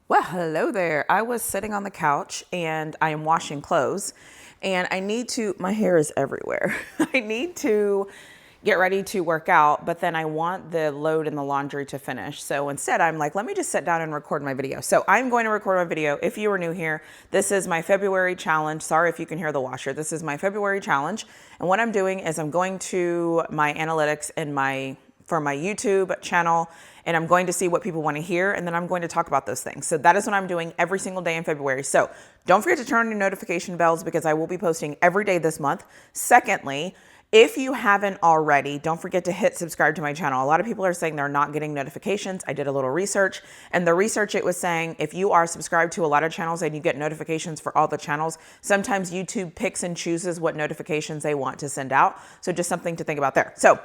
Well, hello there. I was sitting on the couch and I am washing clothes and my hair is everywhere. I need to get ready to work out, but then I want the load in the laundry to finish. So instead, I'm like, let me just sit down and record my video. So I'm going to record my video. If you are new here, this is my February challenge. Sorry if you can hear the washer. This is my February challenge. And what I'm doing is I'm going to my analytics for my YouTube channel, and I'm going to see what people want to hear, and then I'm going to talk about those things. So that is what I'm doing every single day in February. So don't forget to turn on your notification bells because I will be posting every day this month. Secondly, if you haven't already, don't forget to hit subscribe to my channel. A lot of people are saying they're not getting notifications. I did a little research, and the research, it was saying if you are subscribed to a lot of channels and you get notifications for all the channels, sometimes YouTube picks and chooses what notifications they want to send out. So just something to think about there. So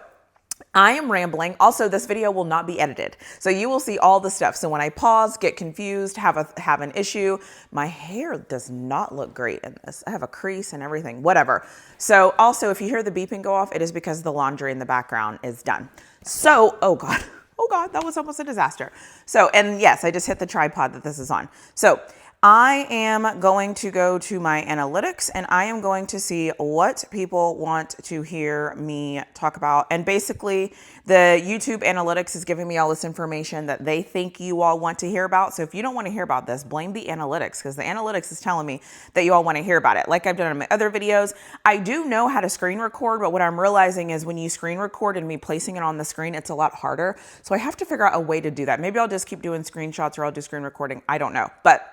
I am rambling. Also, this video will not be edited. So you will see all the stuff. So when I pause, get confused, have an issue, my hair does not look great in this. I have a crease and everything, whatever. So also, if you hear the beeping go off, it is because the laundry in the background is done. So, oh God, that was almost a disaster. So, and yes, I just hit the tripod that this is on. So I am going to go to my analytics and I am going to see what people want to hear me talk about. And basically the YouTube analytics is giving me all this information that they think you all want to hear about. So if you don't want to hear about this, blame the analytics, because the analytics is telling me that you all want to hear about it. Like I've done in my other videos, I do know how to screen record, but what I'm realizing is when you screen record and me placing it on the screen, it's a lot harder. So I have to figure out a way to do that. Maybe I'll just keep doing screenshots or I'll do screen recording. I don't know, but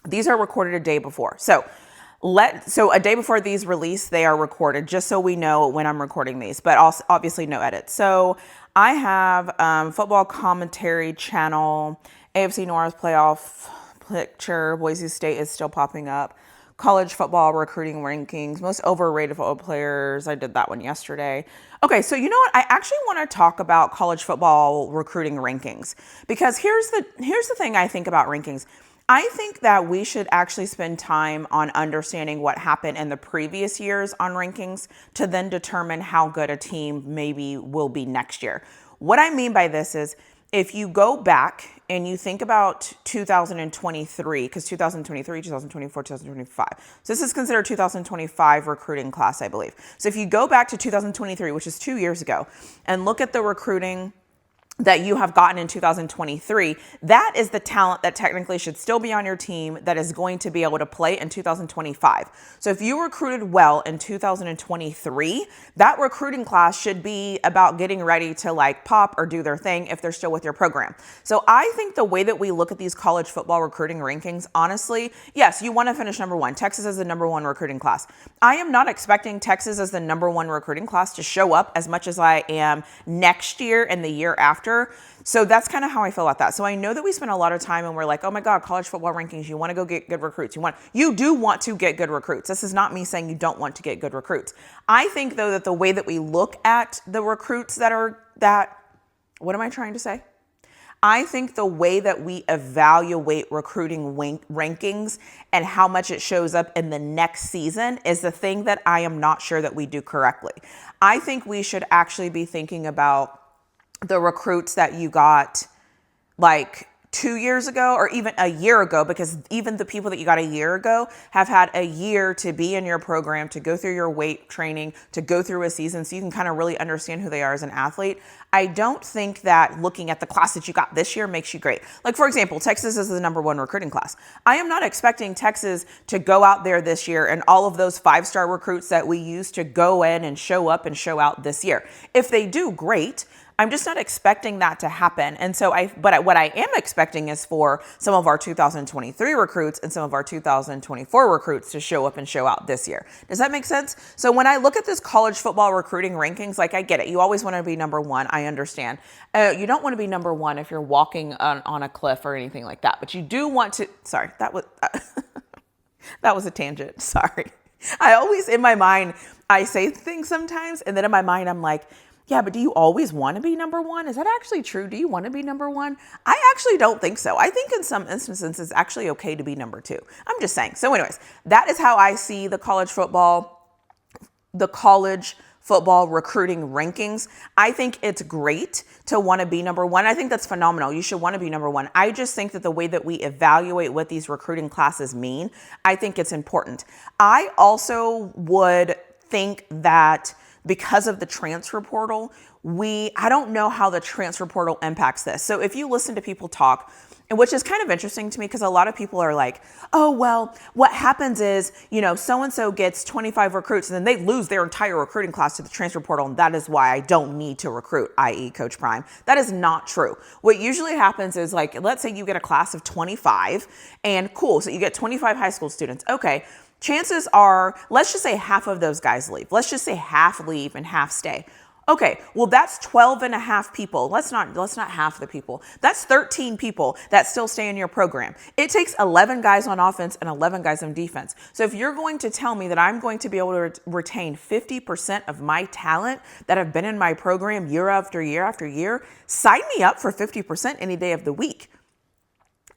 these are recorded a day before. So a day before these release, they are recorded just so we know when I'm recording these, but also obviously no edit. So I have football commentary channel, AFC North playoff picture, Boise State is still popping up, college football recruiting rankings, most overrated football players. I did that one yesterday. Okay, so you know what? I actually want to talk about college football recruiting rankings because here's the thing I think about rankings. I think that we should actually spend time on understanding what happened in the previous years on rankings to then determine how good a team maybe will be next year. What I mean by this is if you go back and you think about 2023, because 2023, 2024, 2025. So this is considered 2025 recruiting class, I believe. So if you go back to 2023, which is 2 years ago, and look at the recruiting that you have gotten in 2023, that is the talent that technically should still be on your team that is going to be able to play in 2025. So if you recruited well in 2023, that recruiting class should be about getting ready to like pop or do their thing if they're still with your program. So I think the way that we look at these college football recruiting rankings, honestly, yes, you want to finish number one. Texas is the number one recruiting class. I am not expecting Texas as the number one recruiting class to show up as much as I am next year and the year after. So that's kind of how I feel about that. So I know that we spend a lot of time and we're like, oh my God, college football rankings, you want to go get good recruits. You do want to get good recruits. This is not me saying you don't want to get good recruits. I think though that the way that we look at the recruits what am I trying to say? I think the way that we evaluate recruiting rankings and how much it shows up in the next season is the thing that I am not sure that we do correctly. I think we should actually be thinking about the recruits that you got like 2 years ago or even a year ago, because even the people that you got a year ago have had a year to be in your program, to go through your weight training, to go through a season so you can kind of really understand who they are as an athlete. I don't think that looking at the class that you got this year makes you great. Like, for example, Texas is the number one recruiting class. I am not expecting Texas to go out there this year and all of those 5-star recruits that we used to go in and show up and show out this year. If they do, great. I'm just not expecting that to happen. And so but what I am expecting is for some of our 2023 recruits and some of our 2024 recruits to show up and show out this year. Does that make sense? So when I look at this college football recruiting rankings, like I get it. You always want to be number one. I understand. You don't want to be number one if you're walking on a cliff or anything like that, but you do want to, sorry, that was a tangent. Sorry. I always, in my mind, I say things sometimes, and then in my mind, I'm like, yeah, but do you always want to be number one? Is that actually true? Do you want to be number one? I actually don't think so. I think in some instances, it's actually okay to be number two. I'm just saying. So anyways, that is how I see the college football recruiting rankings. I think it's great to want to be number one. I think that's phenomenal. You should want to be number one. I just think that the way that we evaluate what these recruiting classes mean, I think it's important. I also would think that because of the transfer portal, I don't know how the transfer portal impacts this. So if you listen to people talk, and which is kind of interesting to me because a lot of people are like, oh, well, what happens is, so-and-so gets 25 recruits and then they lose their entire recruiting class to the transfer portal. And that is why I don't need to recruit, i.e. Coach Prime. That is not true. What usually happens is, like, let's say you get a class of 25 and cool. So you get 25 high school students. Okay. Chances are, let's just say half of those guys leave. Let's just say half leave and half stay. Okay, well, that's 12 and a half people. Let's not half the people. That's 13 people that still stay in your program. It takes 11 guys on offense and 11 guys on defense. So if you're going to tell me that I'm going to be able to retain 50% of my talent that have been in my program year after year after year, sign me up for 50% any day of the week.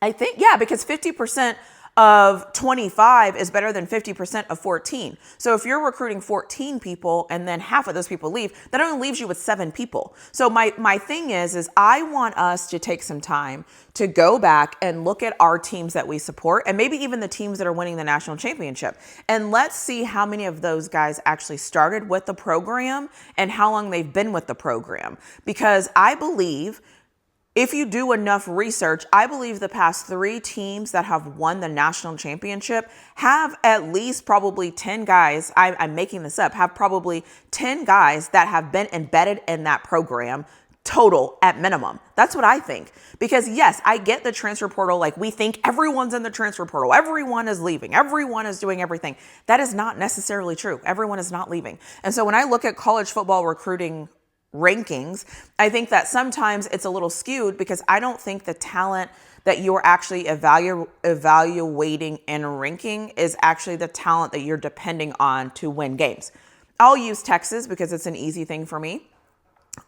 I think, yeah, because 50% of 25 is better than 50% of 14. So if you're recruiting 14 people and then half of those people leave, that only leaves you with 7 people. So my thing is I want us to take some time to go back and look at our teams that we support and maybe even the teams that are winning the national championship. And let's see how many of those guys actually started with the program and how long they've been with the program. Because I believe if you do enough research, I believe the past 3 teams that have won the national championship have at least probably 10 guys, I'm making this up, have probably 10 guys that have been embedded in that program total at minimum. That's what I think. Because yes, I get the transfer portal. Like, we think everyone's in the transfer portal. Everyone is leaving. Everyone is doing everything. That is not necessarily true. Everyone is not leaving. And so when I look at college football recruiting rankings, I think that sometimes it's a little skewed because I don't think the talent that you're actually evaluating and ranking is actually the talent that you're depending on to win games. I'll use Texas because it's an easy thing for me.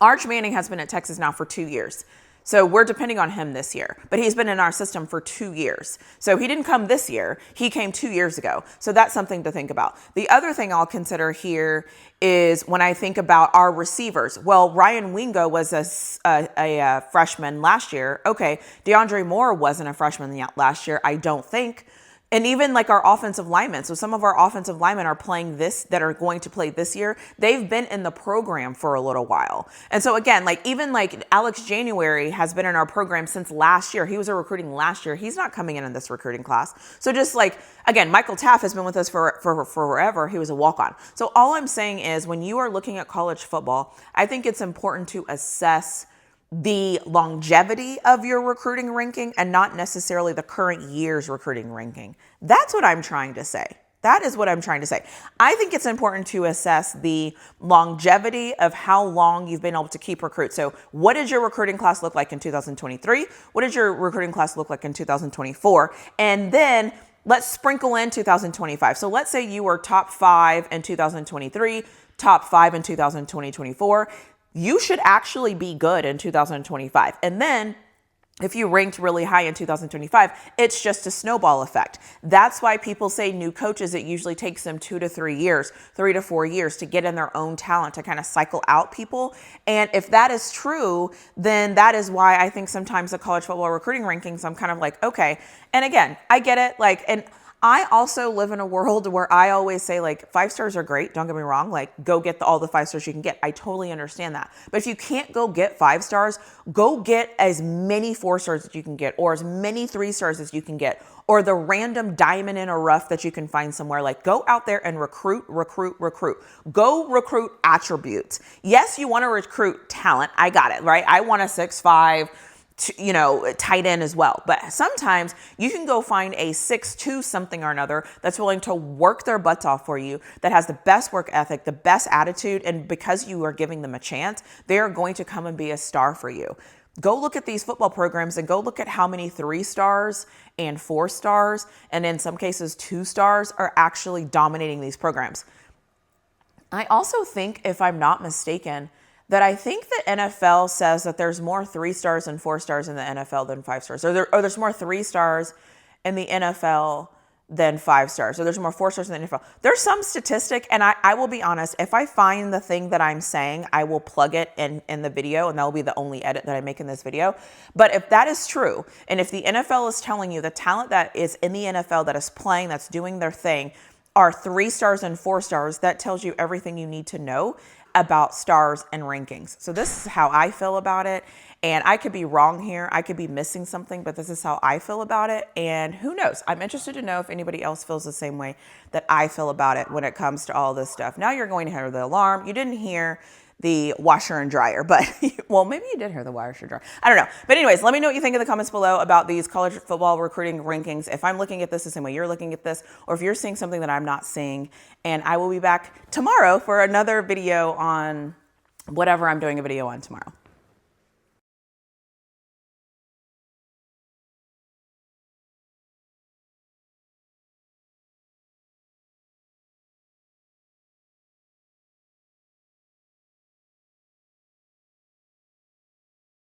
Arch Manning has been at Texas now for 2 years. So we're depending on him this year, but he's been in our system for 2 years. So he didn't come this year. He came 2 years ago. So that's something to think about. The other thing I'll consider here is when I think about our receivers. Well, Ryan Wingo was a freshman last year. Okay, DeAndre Moore wasn't a freshman last year, I don't think. And even like our offensive linemen. So some of our offensive linemen are playing that are going to play this year. They've been in the program for a little while. And so again, like even like Alex January has been in our program since last year. He was a recruiting last year. He's not coming in this recruiting class. So just like, again, Michael Taft has been with us for forever. He was a walk-on. So all I'm saying is when you are looking at college football, I think it's important to assess the longevity of your recruiting ranking and not necessarily the current year's recruiting ranking. That's what I'm trying to say. That is what I'm trying to say. I think it's important to assess the longevity of how long you've been able to keep recruits. So what did your recruiting class look like in 2023? What did your recruiting class look like in 2024? And then let's sprinkle in 2025. So let's say you were top 5 in 2023, top 5 in 2024. You should actually be good in 2025. And then if you ranked really high in 2025, it's just a snowball effect. That's why people say new coaches, it usually takes them 2 to 3 years, 3 to 4 years to get in their own talent, to kind of cycle out people. And if that is true, then that is why I think sometimes the college football recruiting rankings, I'm kind of like, okay. And again, I get it. And I also live in a world where I always say, like, 5 stars are great. Don't get me wrong. Like, go get all the 5 stars you can get. I totally understand that. But if you can't go get 5 stars, go get as many 4 stars as you can get, or as many 3 stars as you can get, or the random diamond in a rough that you can find somewhere. Like, go out there and recruit. Go recruit attributes. Yes, you want to recruit talent. I got it, right? I want a 6'5", tight end as well. But sometimes you can go find a 6'2" something or another that's willing to work their butts off for you, that has the best work ethic, the best attitude. And because you are giving them a chance, they are going to come and be a star for you. Go look at these football programs and go look at how many 3 stars and 4 stars, and in some cases 2 stars, are actually dominating these programs. I also think, if I'm not mistaken, that I think the NFL says that there's more 3 stars and 4 stars in the NFL than 5 stars. Or there's more 3 stars in the NFL than 5 stars. So there's more 4 stars than the NFL. There's some statistic, and I will be honest, if I find the thing that I'm saying, I will plug it in the video, and that will be the only edit that I make in this video. But if that is true, and if the NFL is telling you the talent that is in the NFL that is playing, that's doing their thing, are 3 stars and 4 stars, that tells you everything you need to know about stars and rankings. So this is how I feel about it. And I could be wrong here. I could be missing something, but this is how I feel about it. And who knows? I'm interested to know if anybody else feels the same way that I feel about it when it comes to all this stuff. Now you're going to hear the alarm. You didn't hear the washer and dryer, but well, maybe you did hear the washer and dryer. I don't know. But anyways, let me know what you think in the comments below about these college football recruiting rankings. If I'm looking at this the same way you're looking at this, or if you're seeing something that I'm not seeing. And I will be back tomorrow for another video on whatever I'm doing a video on tomorrow.